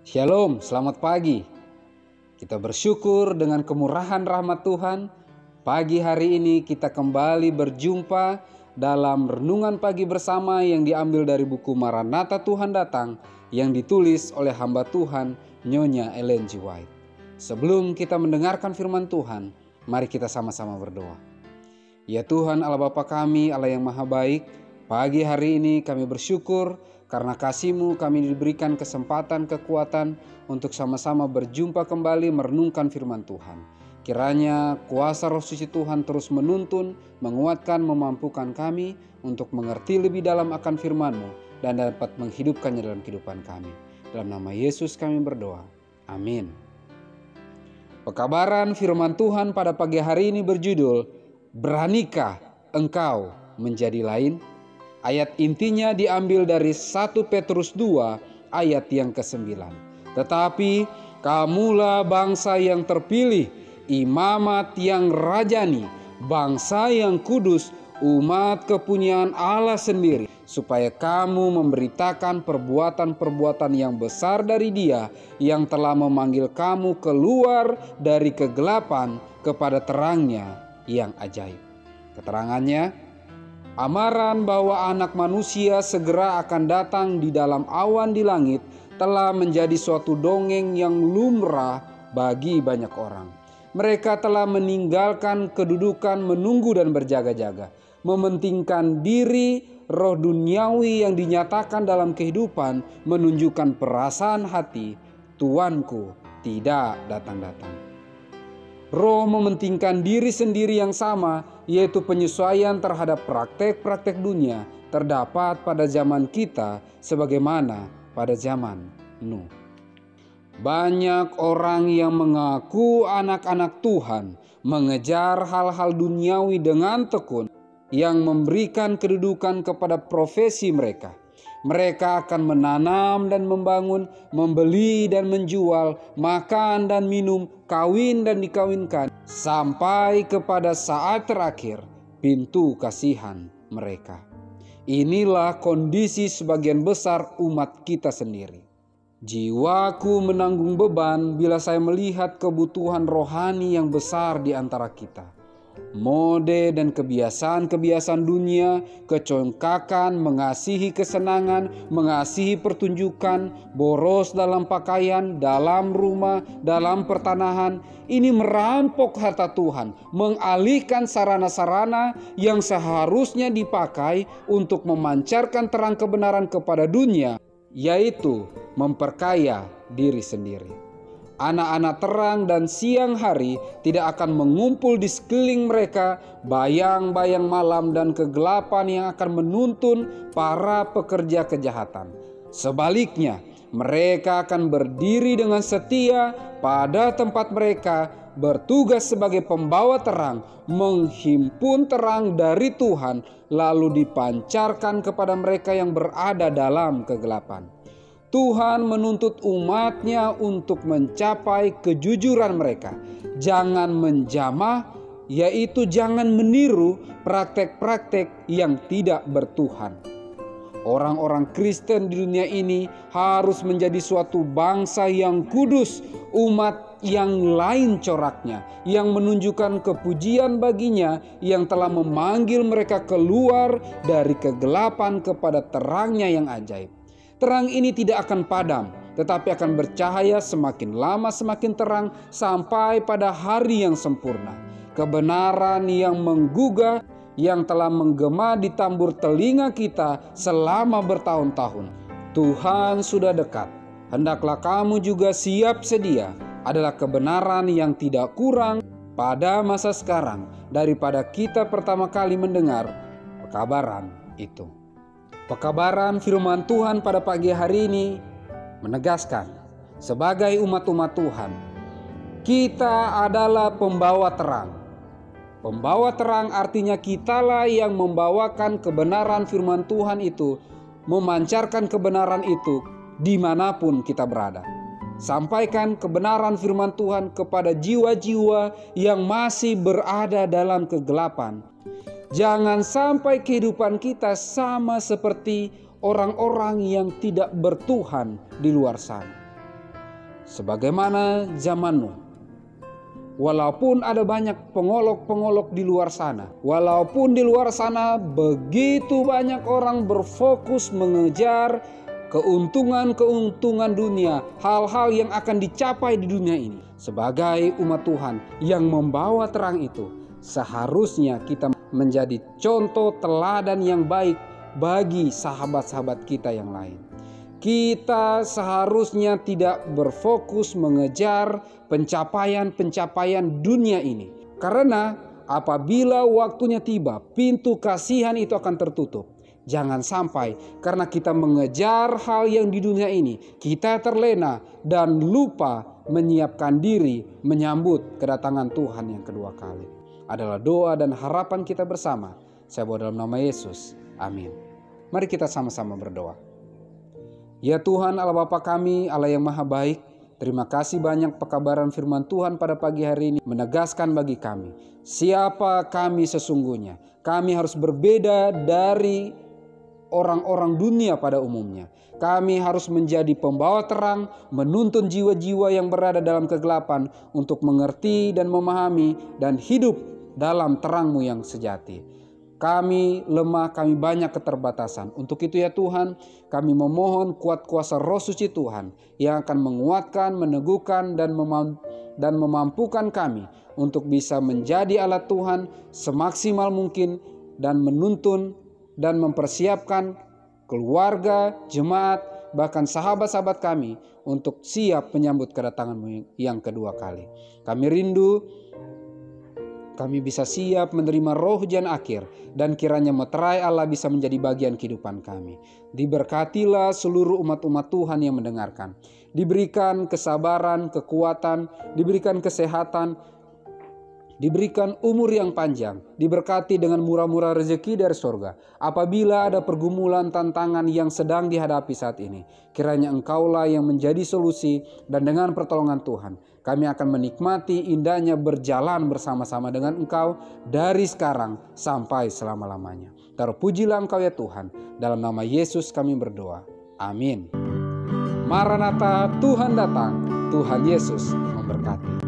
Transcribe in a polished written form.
Shalom, selamat pagi. Kita bersyukur dengan kemurahan rahmat Tuhan. Pagi hari ini kita kembali berjumpa dalam renungan pagi bersama yang diambil dari buku Maranatha Tuhan Datang yang ditulis oleh hamba Tuhan Nyonya Ellen G. White. Sebelum kita mendengarkan firman Tuhan, mari kita sama-sama berdoa. Ya Tuhan Allah Bapa kami, Allah yang maha baik, pagi hari ini kami bersyukur karena kasih-Mu kami diberikan kesempatan, kekuatan untuk sama-sama berjumpa kembali merenungkan firman Tuhan. Kiranya kuasa Roh Suci Tuhan terus menuntun, menguatkan, memampukan kami untuk mengerti lebih dalam akan firman-Mu dan dapat menghidupkannya dalam kehidupan kami. Dalam nama Yesus kami berdoa. Amin. Pekabaran firman Tuhan pada pagi hari ini berjudul, Beranikah engkau menjadi lain? Ayat intinya diambil dari 1 Petrus 2 ayat yang ke-9. Tetapi kamulah bangsa yang terpilih, imamat yang rajani, bangsa yang kudus, umat kepunyaan Allah sendiri, supaya kamu memberitakan perbuatan-perbuatan yang besar dari Dia yang telah memanggil kamu keluar dari kegelapan kepada terangnya yang ajaib. Keterangannya, amaran bahwa anak manusia segera akan datang di dalam awan di langit telah menjadi suatu dongeng yang lumrah bagi banyak orang. Mereka telah meninggalkan kedudukan menunggu dan berjaga-jaga, mementingkan diri. Roh duniawi yang dinyatakan dalam kehidupan menunjukkan perasaan hati, Tuanku tidak datang-datang. Roh mementingkan diri sendiri yang sama, yaitu penyesuaian terhadap praktek-praktek dunia, terdapat pada zaman kita sebagaimana pada zaman Nuh. Banyak orang yang mengaku anak-anak Tuhan mengejar hal-hal duniawi dengan tekun yang memberikan kedudukan kepada profesi mereka. Mereka akan menanam dan membangun, membeli dan menjual, makan dan minum, kawin dan dikawinkan, sampai kepada saat terakhir pintu kasihan mereka. Inilah kondisi sebagian besar umat kita sendiri. Jiwaku menanggung beban bila saya melihat kebutuhan rohani yang besar di antara kita. Mode dan kebiasaan-kebiasaan dunia, kecongkakan, mengasihi kesenangan, mengasihi pertunjukan, boros dalam pakaian, dalam rumah, dalam pertanahan, ini merampok harta Tuhan, mengalihkan sarana-sarana yang seharusnya dipakai untuk memancarkan terang kebenaran kepada dunia, yaitu memperkaya diri sendiri. Anak-anak terang dan siang hari tidak akan mengumpul di sekeliling mereka, bayang-bayang malam dan kegelapan yang akan menuntun para pekerja kejahatan. Sebaliknya, mereka akan berdiri dengan setia pada tempat mereka, bertugas sebagai pembawa terang, menghimpun terang dari Tuhan, lalu dipancarkan kepada mereka yang berada dalam kegelapan. Tuhan menuntut umatnya untuk mencapai kejujuran mereka. Jangan menjamah, yaitu jangan meniru praktek-praktek yang tidak bertuhan. Orang-orang Kristen di dunia ini harus menjadi suatu bangsa yang kudus, umat yang lain coraknya, yang menunjukkan kepujian baginya yang telah memanggil mereka keluar dari kegelapan kepada terangnya yang ajaib. Terang ini tidak akan padam, tetapi akan bercahaya semakin lama semakin terang sampai pada hari yang sempurna. Kebenaran yang menggugah yang telah menggema di tambur telinga kita selama bertahun-tahun. Tuhan sudah dekat. Hendaklah kamu juga siap sedia, adalah kebenaran yang tidak kurang pada masa sekarang daripada kita pertama kali mendengar pekabaran itu. Pekabaran firman Tuhan pada pagi hari ini menegaskan, sebagai umat-umat Tuhan, kita adalah pembawa terang. Pembawa terang artinya kitalah yang membawakan kebenaran firman Tuhan itu, memancarkan kebenaran itu dimanapun kita berada. Sampaikan kebenaran firman Tuhan kepada jiwa-jiwa yang masih berada dalam kegelapan. Jangan sampai kehidupan kita sama seperti orang-orang yang tidak bertuhan di luar sana. sebagaimana zaman Nuh. Walaupun ada banyak pengolok-pengolok di luar sana, walaupun di luar sana begitu banyak orang berfokus mengejar keuntungan-keuntungan dunia, hal-hal yang akan dicapai di dunia ini. Sebagai umat Tuhan yang membawa terang itu, seharusnya kita menjadi contoh teladan yang baik bagi sahabat-sahabat kita yang lain. Kita seharusnya tidak berfokus mengejar pencapaian-pencapaian dunia ini. Karena apabila waktunya tiba, pintu kasihan itu akan tertutup. Jangan sampai karena kita mengejar hal yang di dunia ini, kita terlena dan lupa menyiapkan diri menyambut kedatangan Tuhan yang kedua kali. Adalah doa dan harapan kita bersama. Saya bawa dalam nama Yesus. Amin. Mari kita sama-sama berdoa. Ya Tuhan Allah Bapa kami, Allah yang maha baik, terima kasih banyak pekabaran firman Tuhan pada pagi hari ini menegaskan bagi kami siapa kami sesungguhnya. Kami harus berbeda dari orang-orang dunia pada umumnya. Kami harus menjadi pembawa terang, menuntun jiwa-jiwa yang berada dalam kegelapan untuk mengerti dan memahami dan hidup dalam terang-Mu yang sejati. Kami lemah, kami banyak keterbatasan. Untuk itu ya Tuhan, kami memohon kuat kuasa Roh Suci Tuhan yang akan menguatkan, meneguhkan, dan memampukan kami untuk bisa menjadi alat Tuhan semaksimal mungkin dan menuntun dan mempersiapkan keluarga, jemaat, bahkan sahabat-sahabat kami untuk siap menyambut kedatangan-Mu yang kedua kali. Kami rindu kami bisa siap menerima roh hujan akhir dan kiranya meterai Allah bisa menjadi bagian kehidupan kami. Diberkatilah seluruh umat-umat Tuhan yang mendengarkan. Diberikan kesabaran, kekuatan, diberikan kesehatan, diberikan umur yang panjang, diberkati dengan murah-murah rezeki dari surga. Apabila ada pergumulan tantangan yang sedang dihadapi saat ini, kiranya Engkaulah yang menjadi solusi dan dengan pertolongan Tuhan, kami akan menikmati indahnya berjalan bersama-sama dengan Engkau dari sekarang sampai selama-lamanya. Terpujilah Engkau ya Tuhan, dalam nama Yesus kami berdoa. Amin. Maranatha, Tuhan datang, Tuhan Yesus memberkati.